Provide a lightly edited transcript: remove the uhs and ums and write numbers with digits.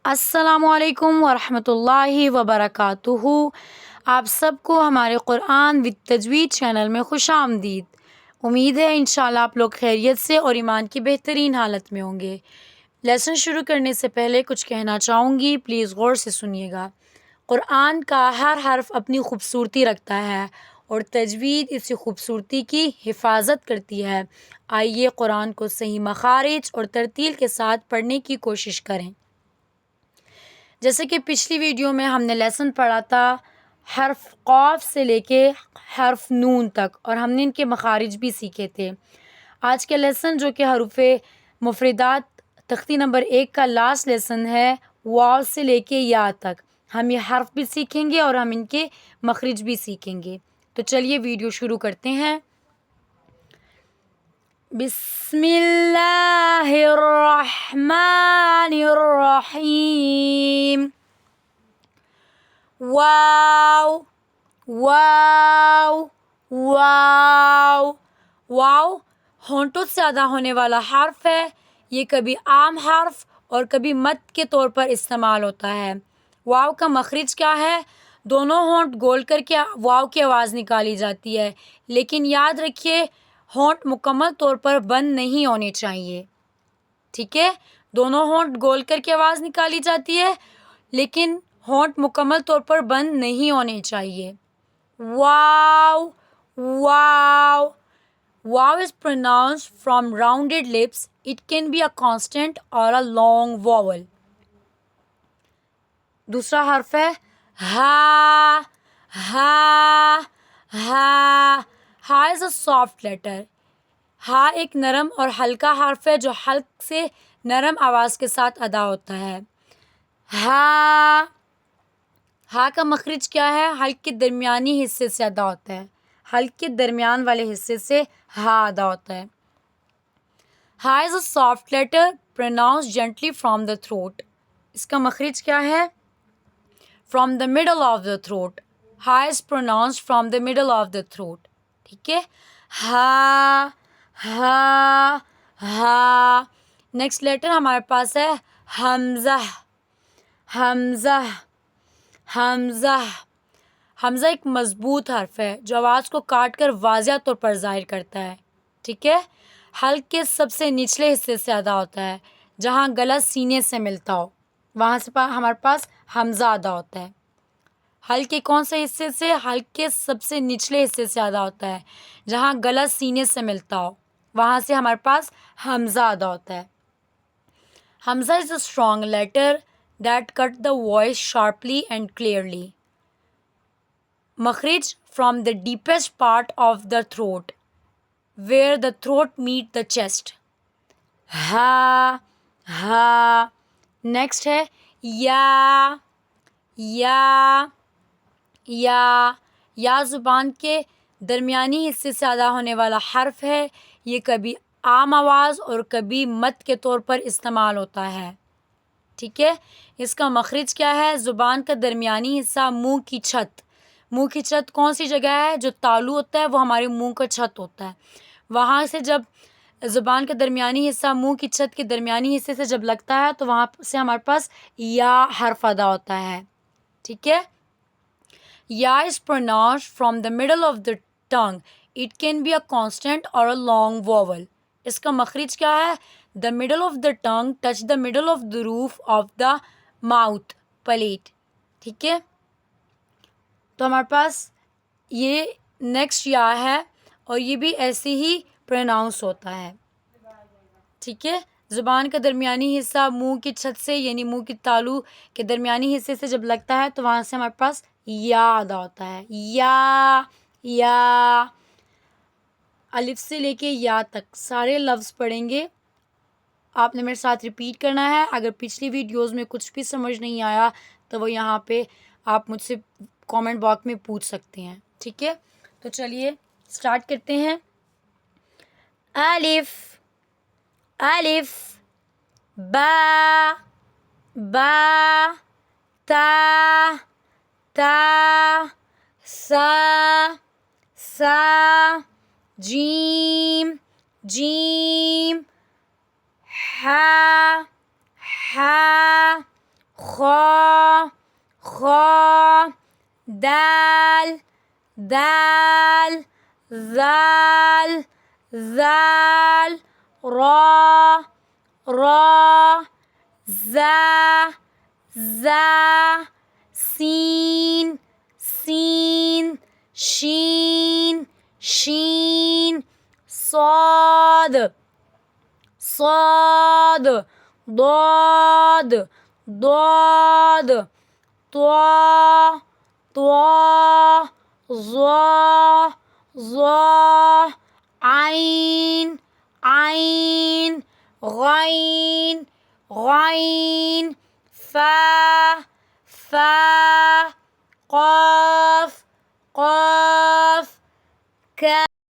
السلام علیکم ورحمۃ اللہ وبرکاتہ۔ آپ سب کو ہمارے قرآن وِد تجوید چینل میں خوش آمدید۔ امید ہے انشاءاللہ آپ لوگ خیریت سے اور ایمان کی بہترین حالت میں ہوں گے۔ لیسن شروع کرنے سے پہلے کچھ کہنا چاہوں گی، پلیز غور سے سنیے گا۔ قرآن کا ہر حرف اپنی خوبصورتی رکھتا ہے اور تجوید اسی خوبصورتی کی حفاظت کرتی ہے۔ آئیے قرآن کو صحیح مخارج اور ترتیل کے ساتھ پڑھنے کی کوشش کریں۔ جیسے کہ پچھلی ویڈیو میں ہم نے لیسن پڑھا تھا حرف قاف سے لے کے حرف نون تک، اور ہم نے ان کے مخارج بھی سیکھے تھے۔ آج کے لیسن جو کہ حروف مفردات تختی نمبر 1 کا لاسٹ لیسن ہے، واو سے لے کے یا تک ہم یہ حرف بھی سیکھیں گے اور ہم ان کے مخرج بھی سیکھیں گے۔ تو چلیے ویڈیو شروع کرتے ہیں۔ بسم اللہ الرحمن الرحیم۔ واو واو واو واو ہونٹوں سے ادا ہونے والا حرف ہے۔ یہ کبھی عام حرف اور کبھی مد کے طور پر استعمال ہوتا ہے۔ واو کا مخرج کیا ہے؟ دونوں ہونٹ گول کر کے واو کی آواز نکالی جاتی ہے، لیکن یاد رکھیے ہونٹ مکمل طور پر بند نہیں ہونے چاہیے۔ ٹھیک ہے، دونوں ہونٹ گول کر کے آواز نکالی جاتی ہے، لیکن ہونٹ مکمل طور پر بند نہیں ہونے چاہیے۔ واو واو Wow is pronounced from rounded lips. It can be a consonant or a long vowel. دوسرا حرف ہے ہا ہا ہا۔ ہا is a soft letter. ہا ایک نرم اور ہلکا حرف ہے جو حلق سے نرم آواز کے ساتھ ادا ہوتا ہے۔ ہا ہا کا مخرج کیا ہے؟ حلق کے درمیانی حصے سے ادا ہوتا ہے۔ حلق کے درمیان والے حصے سے ہا ادا ہوتا ہے۔ ہا is a soft letter pronounced gently from the throat. اس کا مخرج کیا ہے؟ From the middle of the throat. ہا is pronounced from the middle of the throat. ٹھیک ہے، ہا ہا ہا۔ نیکسٹ لیٹر ہمارے پاس ہے حمزہ حمزہ حمزہ۔ حمزہ ایک مضبوط حرف ہے جو آواز کو کاٹ کر واضح طور پر ظاہر کرتا ہے۔ ٹھیک ہے، حلق کے سب سے نچلے حصے سے ادا ہوتا ہے، جہاں گلا سینے سے ملتا ہو وہاں سے ہمارے پاس حمزہ ادا ہوتا ہے۔ حلق کے کون سے حصے سے؟ حلق کے سب سے نچلے حصے سے ادا ہوتا ہے، جہاں گلا سینے سے ملتا ہو وہاں سے ہمارے پاس حمزہ ادا ہوتا ہے۔ حمزہ is a strong letter that cut the voice sharply and clearly. مخرج from the deepest part of the throat where the throat meet the chest. ہا ہا۔ نیکسٹ ہے یا یا یا۔ یا زبان کے درمیانی حصے سے ادا ہونے والا حرف ہے۔ یہ کبھی عام آواز اور کبھی مد کے طور پر استعمال ہوتا ہے۔ ٹھیک ہے، اس کا مخرج کیا ہے؟ زبان کا درمیانی حصہ منہ کی چھت۔ منہ کی چھت کون سی جگہ ہے؟ جو تالو ہوتا ہے وہ ہمارے منہ کا چھت ہوتا ہے، وہاں سے جب زبان کا درمیانی حصہ منہ کی چھت کے درمیانی حصے سے جب لگتا ہے تو وہاں سے ہمارے پاس یا حرف ادا ہوتا ہے۔ ٹھیک ہے، یا is pronounced from the middle of the tongue. It can be a consonant or a long vowel. اس کا مخرج کیا ہے؟ The middle of the tongue touch the middle of the roof of the mouth palate. ٹھیک ہے، تو ہمارے پاس یہ next یا ہے اور یہ بھی ایسے ہی پروناؤنس ہوتا ہے۔ ٹھیک ہے، زبان کا درمیانی حصہ منہ کی چھت سے یعنی منہ کی تالو کے درمیانی حصے سے جب لگتا ہے تو وہاں سے ہمارے پاس یا ادا ہوتا ہے۔ یا الف سے لے کے یا تک سارے لفظ پڑھیں گے، آپ نے میرے ساتھ ریپیٹ کرنا ہے۔ اگر پچھلی ویڈیوز میں کچھ بھی سمجھ نہیں آیا تو وہ یہاں پہ آپ مجھ سے کامنٹ باکس میں پوچھ سکتے ہیں۔ ٹھیک ہے، تو چلیے اسٹارٹ کرتے ہیں۔ الف الف، با با، تا تا، سا سا، جیم جیم، ہا ہا، خا خا دال دال ذال ذال را را زا زا سين سين شين شين صاد صاد ضاد ضاد طا طا ظا ظا عين عين غين غين فا فا قاف قاف كاف